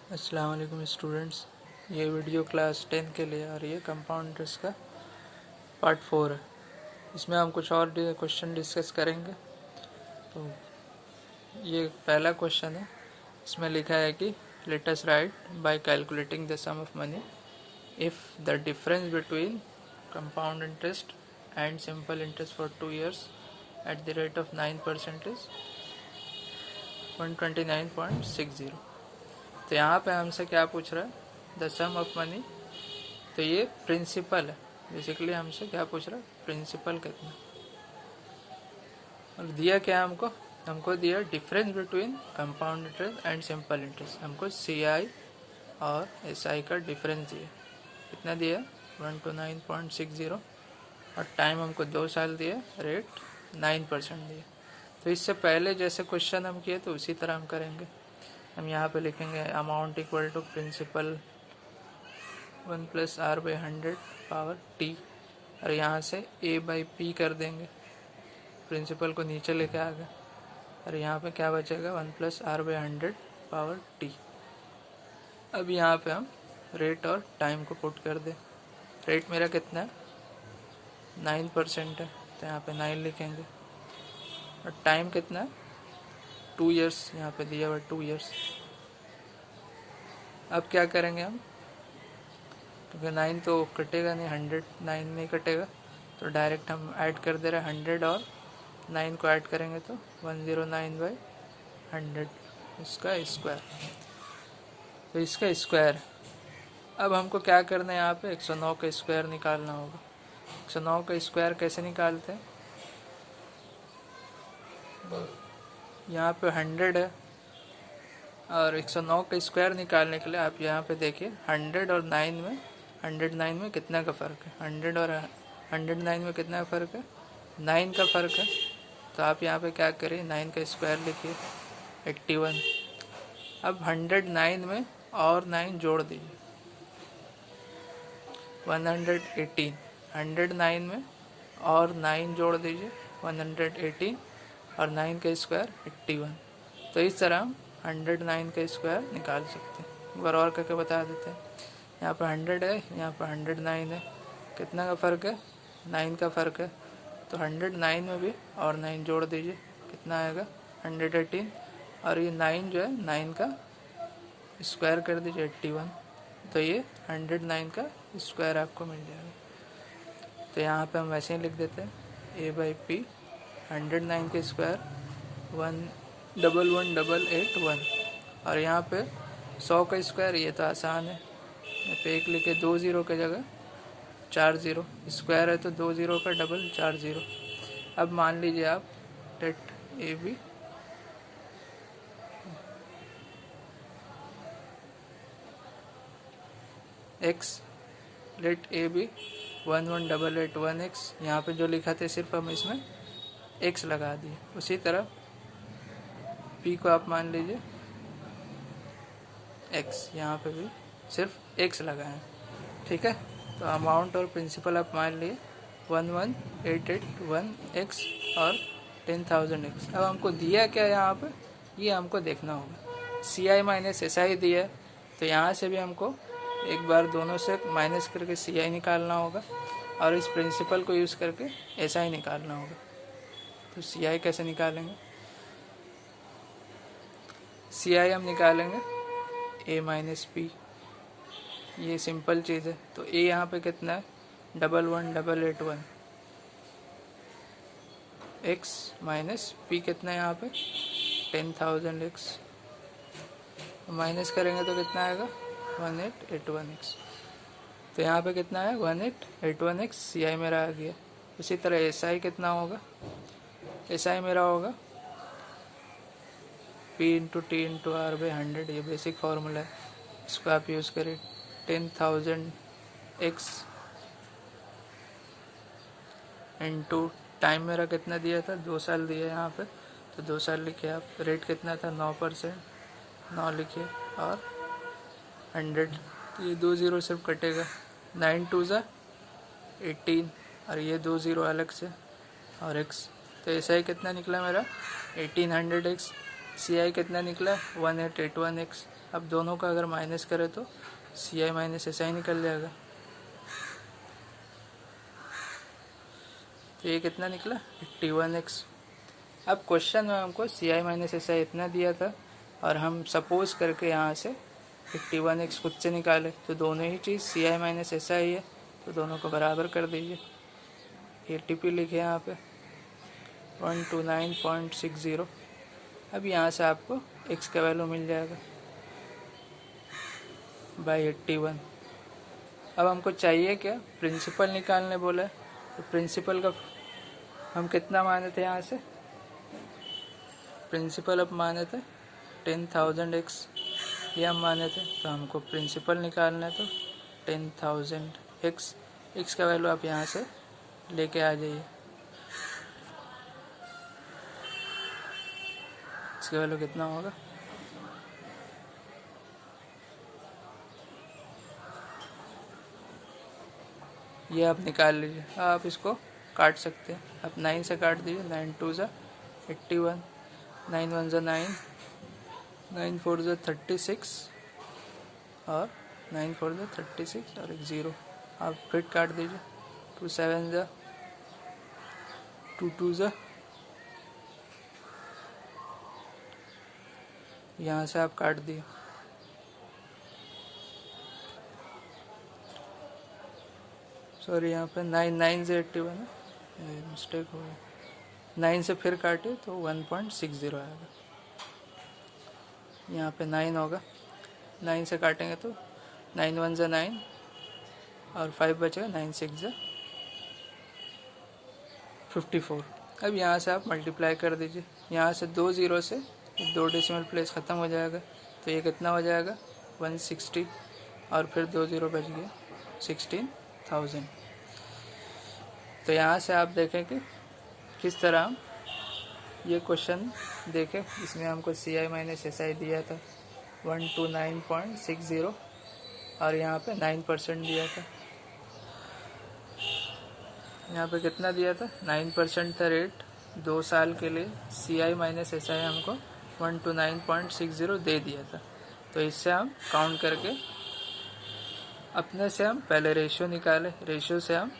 अस्सलाम वालेकुम स्टूडेंट्स। ये वीडियो क्लास 10 के लिए आ रही है। कंपाउंड इंटरेस्ट का पार्ट 4 है। इसमें हम कुछ और क्वेश्चन डिस्कस करेंगे। तो ये पहला क्वेश्चन है। इसमें लिखा है कि let us write by calculating the sum of money if the difference between compound interest and simple interest for 2 years at the rate of 9% is 129.60। तो यहाँ पे हमसे क्या पूछ रहा है? The sum of money. तो ये प्रिंसिपल है। बेसिकली हमसे क्या पूछ रहा है? प्रिंसिपल कितना। और दिया क्या हमको दिया difference between compound interest and simple interest. हमको CI और SI का डिफरेंस दिया। कितना दिया? 129.60। और टाइम हमको 2 साल दिया, रेट 9% दिया। तो इससे पहले जैसे क्वेश्चन हम किए तो उसी तरह हम करेंगे। हम यहाँ पे लिखेंगे amount equal to principal 1 + R/100 power T, और यहाँ से A/P कर देंगे। प्रिंसिपल को नीचे लेके आ गए, और यहाँ पे क्या बचेगा? 1 + R/100 पावर T। अब यहाँ पे हम रेट और टाइम को पुट कर दें। रेट मेरा कितना है? 9% है, तो यहाँ पे 9 लिखेंगे। और टाइम कितना है? 2 years, यहाँ पे दिया हुआ 2 years। अब क्या करेंगे हम? क्योंकि 9 तो कटेगा नहीं, 100 9 नहीं कटेगा, तो डायरेक्ट हम ऐड कर दे रहे हैं। 100 और 9 को ऐड करेंगे तो 109/100 इसका स्क्वायर। तो इसका स्क्वायर। अब हमको क्या करना है? यहाँ पे 109 का स्क्वायर निकालना होगा। 109 का स्क्वायर कैसे निकालते हैं? यहाँ पे 100 है, और 109 का स्क्वायर निकालने के लिए आप यहाँ पे देखिए 100 और 9 में कितना का फ़र्क है? 100 और 109 में कितना फ़र्क है? 9 का फ़र्क है। तो आप यहाँ पे क्या करें? 9 का स्क्वायर लिखिए, 81। अब 109 में और 9 जोड़ दीजिए, 118। 109 में और 9 जोड़ दीजिए, 118, और 9 का स्क्वायर 81। तो इस तरह हम 109 का स्क्वायर निकाल सकते हैं। एक बार और करके बता देते हैं। यहाँ पर 100 है, यहाँ पर 109 है। कितना का फ़र्क है? 9 का फ़र्क है। तो 109 में भी और 9 जोड़ दीजिए, कितना आएगा? 118, और ये 9 जो है 9 का स्क्वायर कर दीजिए, 81। तो ये 109 का स्क्वायर आपको मिल जाएगा। तो यहाँ पे हम वैसे ही लिख देते हैं A/P 109 के स्क्वायर 1111881। और यहाँ पे 100 का स्क्वायर, ये तो आसान है। यहाँ पे 1 लिखे, 2 0 की जगह 4 0। स्क्वायर है तो 2 0 का डबल 4 0। अब मान लीजिए आप let AB x, let AB 11881x। यहाँ पे जो लिखा था सिर्फ हम इसमें x लगा दिए। उसी तरह P को आप मान लीजिए x, यहाँ पे भी सिर्फ x लगाएं। ठीक है। तो अमाउंट और प्रिंसिपल आप मान लिए 11881x और 10,000x। अब हमको दिया क्या यहाँ पे? ये हमको देखना होगा। CI माइनस SI दिया है, तो यहाँ से भी हमको एक बार दोनों से माइनस करके CI निकालना होगा, और इस प्रिंसिपल को यूज़ करके SI निकालना होगा। तो CI कैसे निकालेंगे? CI हम निकालेंगे A माइनस P। ये सिंपल चीज़ है। तो A यहाँ पे कितना है? 11881 x माइनस P कितना है यहाँ पे? 10,000x। माइनस करेंगे तो कितना आएगा? 1881x। तो यहाँ पे कितना है? 1881x। CI मेरा आ गया। उसी तरह SI कितना होगा? SI मेरा होगा P × T × R/100। ये बेसिक फार्मूला है, इसको आप यूज़ करें। 10,000x इंटू टाइम मेरा कितना दिया था? 2 साल दिया है यहाँ पे, तो 2 साल लिखिए आप। रेट कितना था? 9%, 9 लिखिए, और 100। ये 2 0 सिर्फ कटेगा, 9 2 ज़ा 18, और ये 2 0 अलग से, और x। तो SI कितना निकला मेरा? 1800x। CI कितना निकला? 1881x। अब दोनों का अगर माइनस करें तो सी आई माइनस एस आई निकल जाएगा। तो ये कितना निकला 81x। अब क्वेश्चन में हमको सी आई माइनस एस आई इतना दिया था और हम सपोज करके यहाँ से 51x खुद से निकाले, तो दोनों ही चीज़ सी आई माइनस एस आई है, तो दोनों को बराबर कर दीजिए। ATP लिखे यहाँ पे 129.60। अब यहाँ से आपको x का वैल्यू मिल जाएगा बाई 81। अब हमको चाहिए क्या, प्रिंसिपल निकालने बोला है, तो प्रिंसिपल का हम कितना माने थे, यहाँ से प्रिंसिपल अब माने थे 10,000x, ये हम माने थे, तो हमको प्रिंसिपल निकालना है तो 10,000x। x का वैल्यू आप यहाँ से लेके आ जाइए। x का वैल्यू कितना होगा, ये आप निकाल लीजिए। आप इसको काट सकते हैं, आप 9 से काट दीजिए। 9 2 ज़ा 81, 9 1 ज़ा 9, 9 4 ज़ा 36 और 9 4 ज़ा 36 और एक 0 आप फिर काट दीजिए। 2 7 ज़ा 2 2 ज़ा, यहाँ से आप काट दिए। सॉरी, यहाँ पे 9 9 से 81 है, मिस्टेक हो गया। 9 से फिर काटे तो 1.60 आएगा। यहाँ पे 9 होगा, 9 से काटेंगे तो 9 1 ज़ा 9 और 5 बचेगा, 9 6 ज़ा 54। अब यहाँ से आप मल्टीप्लाई कर दीजिए। यहाँ से 2 0 से 2 डेसिमल प्लेस ख़त्म हो जाएगा, तो ये कितना हो जाएगा 160 और फिर 2 0 बच गया 16,000। तो यहाँ से आप देखें कि किस तरह हम ये क्वेश्चन देखें। इसमें हमको सी आई माइनस एस आई दिया था 129.60 और यहाँ पे 9% दिया था। यहाँ पे कितना दिया था, 9% था रेट 2 साल के लिए। सी आई माइनस एस आई हमको 129.60 दे दिया था। तो इससे हम काउंट करके अपने से हम पहले रेशियो निकाले, रेशियो से हम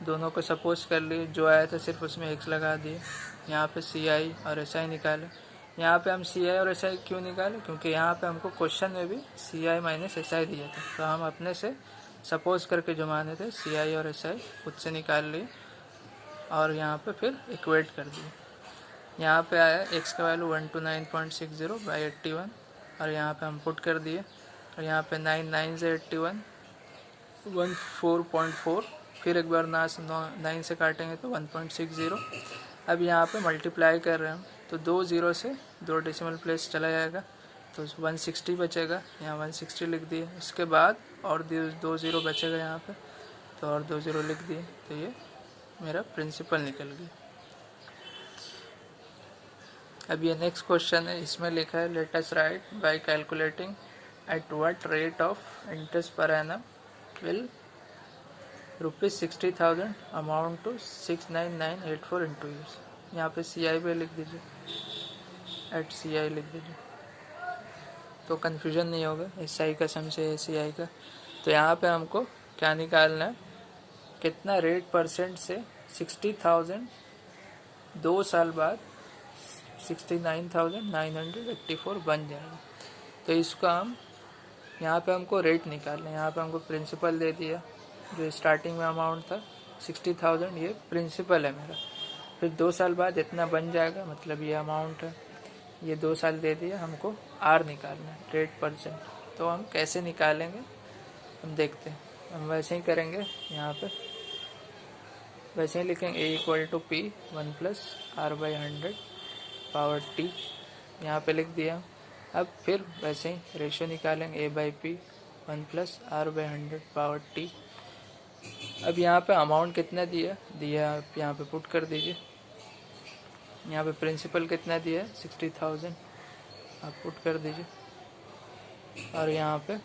दोनों को सपोज कर लिए, जो आया था सिर्फ उसमें x लगा दिए। यहाँ पे सी आई और एस आई निकाले। यहाँ पे हम सी आई और एस आई क्यों निकाले, क्योंकि यहाँ पे हमको क्वेश्चन में भी सी आई माइनस एस आई दिया था, तो हम अपने से सपोज करके जो माने थे सी आई और एस आई खुद से निकाल लिए और यहाँ पे फिर इक्वेट कर दिए। यहाँ पे आया x का वैल्यू 129.60 बाई 81 और यहाँ पे हम पुट कर दिए। और यहाँ पे 9 9 से 81 14.4, फिर एक बार 9 से काटेंगे तो 1.60। अब यहाँ पे मल्टीप्लाई कर रहे हैं हम, तो 2 0 से 2 डेसिमल प्लेस चला जाएगा, तो 160 बचेगा, यहाँ 160 लिख दिए। इसके बाद और 2 0 बचेगा यहाँ पे, तो और 2 0 लिख दिए। तो ये मेरा प्रिंसिपल निकल गया। अब ये नेक्स्ट क्वेश्चन है, इसमें लिखा है let us write by calculating at what rate of interest per annum will ₹60,000 amount to 69984 in two years. यहाँ पे सी आई पे लिख दीजिए, एट सी आई लिख दीजिए, तो कन्फ्यूजन नहीं होगा एस आई का सम से सी आई का। तो यहाँ पे हमको क्या निकालना है, कितना रेट परसेंट से 60,000 2 साल बाद 69,984 बन जाएगा। तो इसको हम यहाँ पे हमको रेट निकालना है। यहाँ पे हमको प्रिंसिपल दे दिया, जो स्टार्टिंग में अमाउंट था 60,000, ये प्रिंसिपल है मेरा। फिर 2 साल बाद इतना बन जाएगा, मतलब ये अमाउंट है, ये 2 साल दे दिया। हमको आर निकालना है, रेट परसेंट। तो हम कैसे निकालेंगे हम देखते हैं। हम वैसे ही करेंगे, यहाँ पे वैसे ही लिखेंगे A equal to P 1 plus R by 100 power T, यहाँ पे लिख दिया। अब फिर वैसे ही रेशियो निकालेंगे A by P 1 plus R by 100 power T. अब यहाँ पे अमाउंट कितना दिया आप यहाँ पे पुट कर दीजिए। यहाँ पे प्रिंसिपल कितना दिया है 60,000, आप पुट कर दीजिए। और यहाँ पे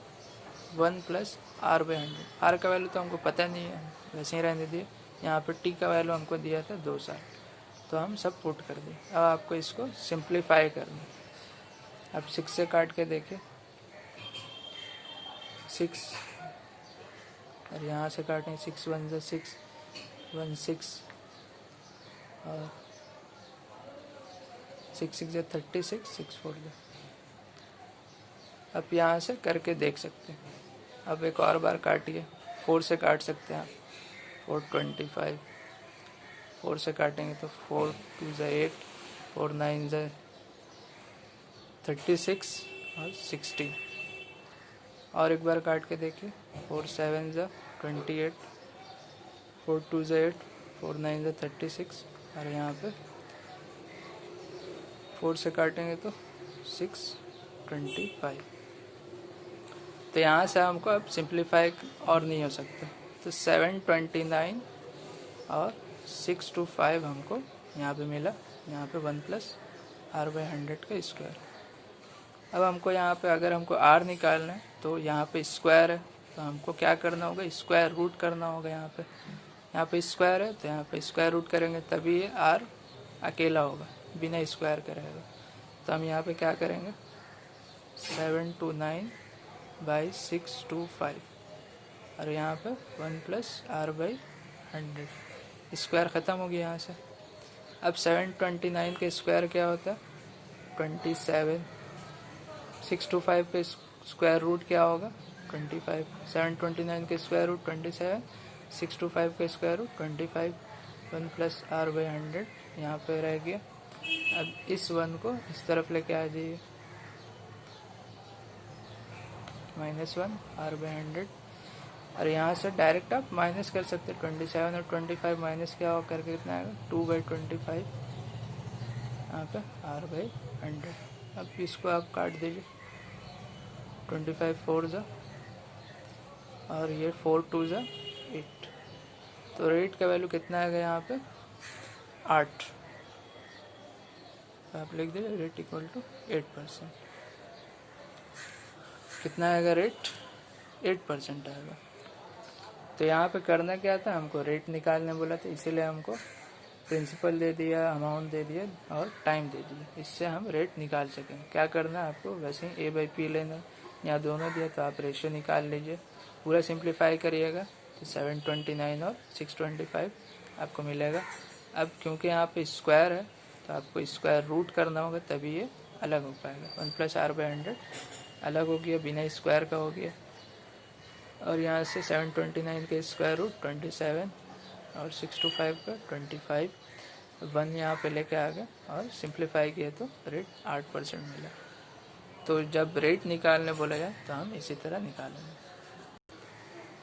1 प्लस आर बाई 100, आर का वैल्यू तो हमको पता नहीं है, वैसे ही रहने दिए। यहाँ पे टी का वैल्यू हमको दिया था 2 साल, तो हम सब पुट कर दिए। अब आपको इसको सिंप्लीफाई करना है। अब 6 से काट के देखें 6 और यहाँ से काटें 6 1 ज़ा 6 1 6 और 6 6 ज़ा 36 6 4 ज़ा। अब यहाँ से करके देख सकते हैं। अब एक और बार काटिए, 4 से काट सकते हैं आप, 4 25, 4 से काटेंगे तो 4 2 ज़ा 8 4 9 ज़ा 36 और 16। और एक बार काट के देखिए, 4 7 ज़ा 28 4 2 ज़ा 8 4 9 ज़ा 36 और यहाँ पे 4 से काटेंगे तो 6 25। तो यहाँ से हमको अब सिंप्लीफाई और नहीं हो सकता, तो 729 और 625 हमको यहाँ पे मिला। यहाँ पे 1 प्लस r/100 का स्क्वायर। अब हमको यहाँ पे अगर हमको r निकालना है तो यहाँ पे स्क्वायर है, तो हमको क्या करना होगा, स्क्वायर रूट करना होगा। यहाँ पे स्क्वायर है तो यहाँ पे स्क्वायर रूट करेंगे तभी ये r अकेला होगा, बिना स्क्वायर के रहेगा। तो हम यहाँ पे क्या करेंगे, 729 बाई 625 और यहाँ पे 1 प्लस r/100, स्क्वायर ख़त्म हो गया यहाँ से। अब 729 के स्क्वायर क्या होता है, 27। 625 के स्क्वायर रूट क्या होगा, 25। 729 के स्क्वायर रूट 27, 625 के स्क्वायर रूट 25, 1 प्लस r/100 यहाँ पे रह गया। अब इस 1 को इस तरफ लेके आ जाइए, -1 r/100 और यहाँ से डायरेक्ट आप माइनस कर सकते हैं। 27 और 25 माइनस क्या हो करके कितना आएगा, 2/25 यहाँ पे r/100। अब इसको आप काट दीजिए, 25 4 ज़ा और ये 4 2 ज़ा 8। तो रेट का वैल्यू कितना आएगा यहाँ पे, 8। तो आप लिख दीजिए रेट इक्वल टू 8%। कितना आएगा रेट, 8% आएगा। तो यहाँ पे करना क्या था, हमको रेट निकालने बोला था, इसीलिए हमको प्रिंसिपल दे दिया, अमाउंट दे दिया और टाइम दे दिया। इससे हम रेट निकाल सकेंगे। क्या करना है आपको, वैसे ही a/p लेना, यहाँ दोनों दिया तो आप रेशियो निकाल लीजिए, पूरा सिंप्लीफाई करिएगा तो 729 और 625 आपको मिलेगा। अब क्योंकि यहाँ पे स्क्वायर है तो आपको स्क्वायर रूट करना होगा तभी ये अलग हो पाएगा। 1 प्लस r/100 अलग हो गया, बिना स्क्वायर का हो गया। और यहाँ से 729 के स्क्वायर रूट 27 और 625 का 25, 1 यहाँ पे लेके आ गए और सिंप्लीफाई किए तो रेट 8% मिला। तो जब रेट निकालने बोला जाए तो हम इसी तरह निकालेंगे।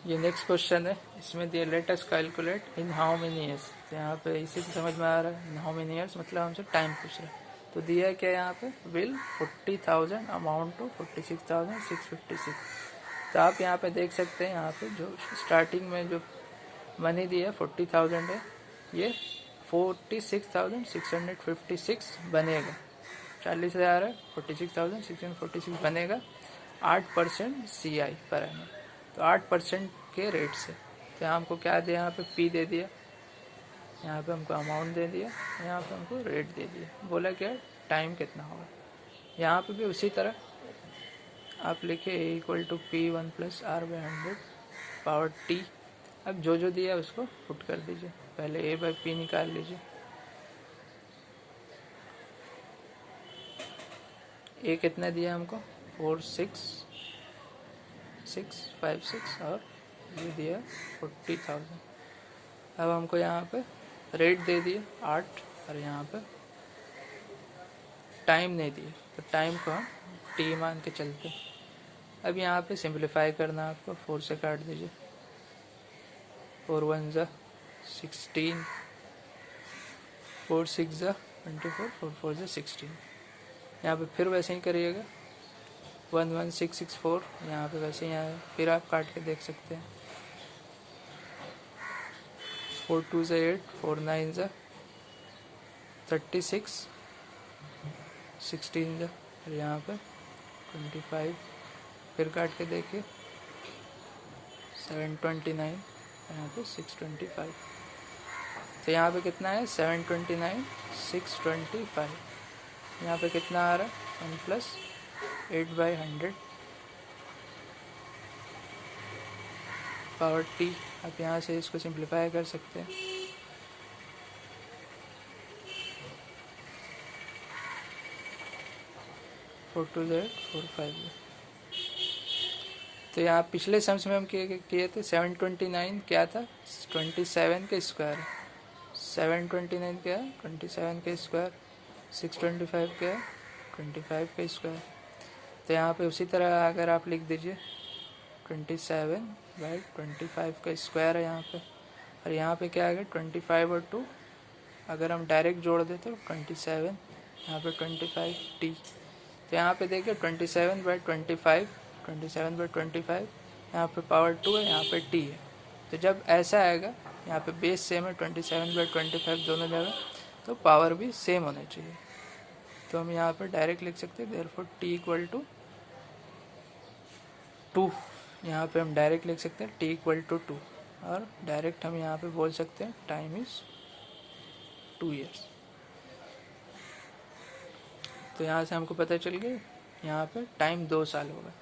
ये नेक्स्ट क्वेश्चन है, इसमें दिया let us calculate in how many years. तो यहाँ पे इसी से समझ में आ रहा है, इन हाउ मेनी ईयर्स मतलब हमसे टाइम पूछ रहा है। तो दिया है क्या यहाँ पे, विल 40,000 अमाउंट टू 46,656। तो आप यहाँ पे देख सकते हैं, यहाँ पे जो स्टार्टिंग में जो मनी दिया 40,000 है, ये 46,656 बनेगा। 40,000 है, 46,646 बनेगा 8% CI पर एनम। तो 8% के रेट से। तो यहाँ हमको क्या दिया, यहाँ पे P दे दिया, यहाँ पे हमको अमाउंट दे दिया, यहाँ पे हमको रेट दे दिया। बोला क्या टाइम कितना होगा। यहाँ पे भी उसी तरह आप लिखे A equal to P1 plus r/100 power T। अब जो जो दिया उसको पुट कर दीजिए। पहले A/P निकाल लीजिए। A कितना दिया हमको, 46656 और ये दिया 40,000। अब हमको यहाँ पे रेट दे दिए 8 और यहाँ पे टाइम नहीं दिए, तो टाइम को हम T मान के चलते। अब यहाँ पे सिंप्लीफाई करना आपको, 4 से काट दीजिए, 4 1 ज़ा 16, 4 6 ज़ा 24, 4 4 ज़ा 16। यहाँ पे फिर वैसे ही करिएगा, 11664 यहाँ पे वैसे ही आया। फिर आप काट के देख सकते हैं, 4 2 ज़ा 8, 4 9 ज़ा 36, 16 ज़ा और यहाँ पे 25। फिर काट के देखिए, 729 यहाँ पे 625। तो यहाँ पे कितना है, 729 625। यहाँ पे कितना आ रहा है, 1 प्लस 8/100 पावर टी। आप यहाँ से इसको सिंप्लीफाई कर सकते हैं। 4 2 Z 4 5 Z। तो यहाँ पिछले सम्स में हम किए थे 729 क्या था, 27 के स्क्वायर। 729 क्या है, 27 के स्क्वायर। 625 क्या है, 25 के स्क्वायर। तो यहाँ पे उसी तरह अगर आप लिख दीजिए 27/25 का स्क्वायर है यहाँ पे। और यहाँ पे क्या आएगा 25 और 2, अगर हम डायरेक्ट जोड़ दें तो 27, यहाँ पे 25t। तो यहाँ पे देखिए 27/25 यहाँ पे पावर 2 है, यहाँ पे t है। तो जब ऐसा आएगा, यहाँ पे बेस सेम है 27/25 दोनों जगह, तो पावर भी सेम होना चाहिए। तो हम यहाँ पे डायरेक्ट लिख सकते हैं देयरफॉर t इक्वल टू 2। यहाँ पे हम डायरेक्ट लिख सकते हैं t इक्वल टू 2, और डायरेक्ट हम यहाँ पे बोल सकते हैं टाइम इज़ 2 years। तो यहाँ से हमको पता चल गया यहाँ पे टाइम 2 साल होगा।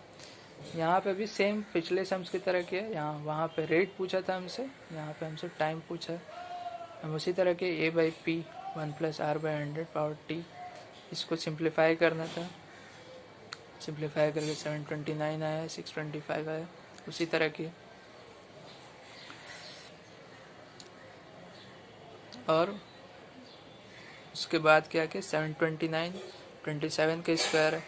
यहाँ पे भी सेम पिछले सम्स की तरह किया। यहाँ वहाँ पे रेट पूछा था हमसे, यहाँ पे हमसे टाइम पूछा है। हम उसी तरह के a/p 1 + r/100 पावर t, इसको सिंप्लीफाई करना था। सिंप्लीफाई करके 729 आया, 625 आया, उसी तरह की। और उसके बाद क्या कि 729 27 के स्क्वायर है,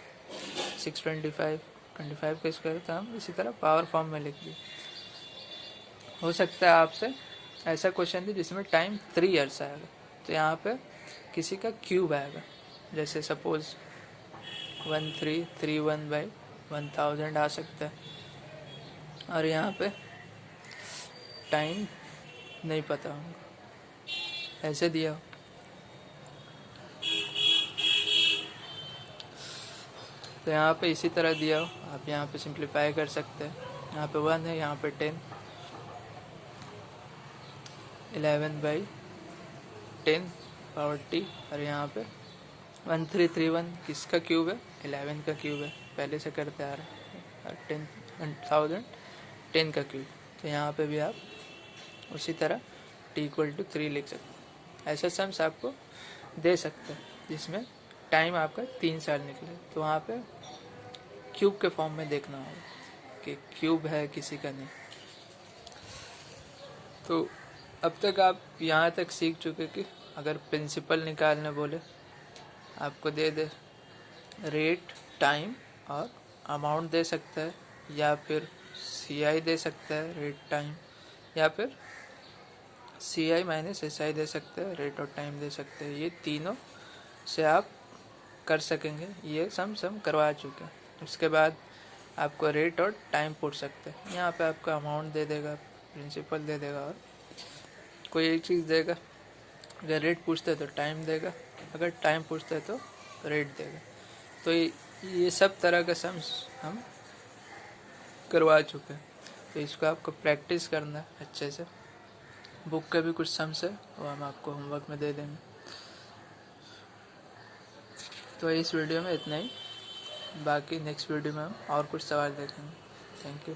625 25 के स्क्वायर। तो हम इसी तरह पावर फॉर्म में लिख दिए। हो सकता है आपसे ऐसा क्वेश्चन थी जिसमें टाइम 3 years आएगा, तो यहाँ पे किसी का क्यूब आएगा, जैसे सपोज 1331/1000 आ सकता है। और यहाँ पे टाइम नहीं पता होगा, ऐसे दिया हो। तो यहाँ पे इसी तरह दिया हो, आप यहाँ पे सिंप्लीफाई कर सकते हैं। यहाँ पे 1 है, यहाँ पे 10, 11/10 पावर टी। और यहाँ पे 1331 किसका क्यूब है, 11 का क्यूब है, पहले से करते आ रहे हैं। 10,000 10 का क्यूब। तो यहाँ पे भी आप उसी तरह t इक्वल टू 3 लिख सकते हैं। ऐसा सम्स आपको दे सकते हैं जिसमें टाइम आपका 3 साल निकले। तो वहाँ पे क्यूब के फॉर्म में देखना होगा कि क्यूब है किसी का नहीं। तो अब तक आप यहाँ तक सीख चुके कि अगर प्रिंसिपल निकालने बोले, आपको दे दे रेट, टाइम और अमाउंट दे सकता है, या फिर CI दे सकता है रेट टाइम, या फिर CI माइनस SI दे सकते हैं, रेट और टाइम दे सकते हैं। ये तीनों से आप कर सकेंगे। ये सम करवा चुके हैं। उसके बाद आपको रेट और टाइम पूछ सकते हैं। यहाँ पे आपका अमाउंट दे देगा, प्रिंसिपल दे देगा, और कोई एक चीज़ देगा। अगर रेट पूछते हैं तो टाइम देगा, अगर टाइम पूछते हैं तो रेट देगा। तो ये सब तरह का सम्स हम करवा चुके हैं। तो इसको आपको प्रैक्टिस करना है अच्छे से। बुक के भी कुछ सम्स है, वो हम आपको होमवर्क में दे देंगे। तो इस वीडियो में इतना ही, बाकी नेक्स्ट वीडियो में हम और कुछ सवाल देखेंगे। Thank you.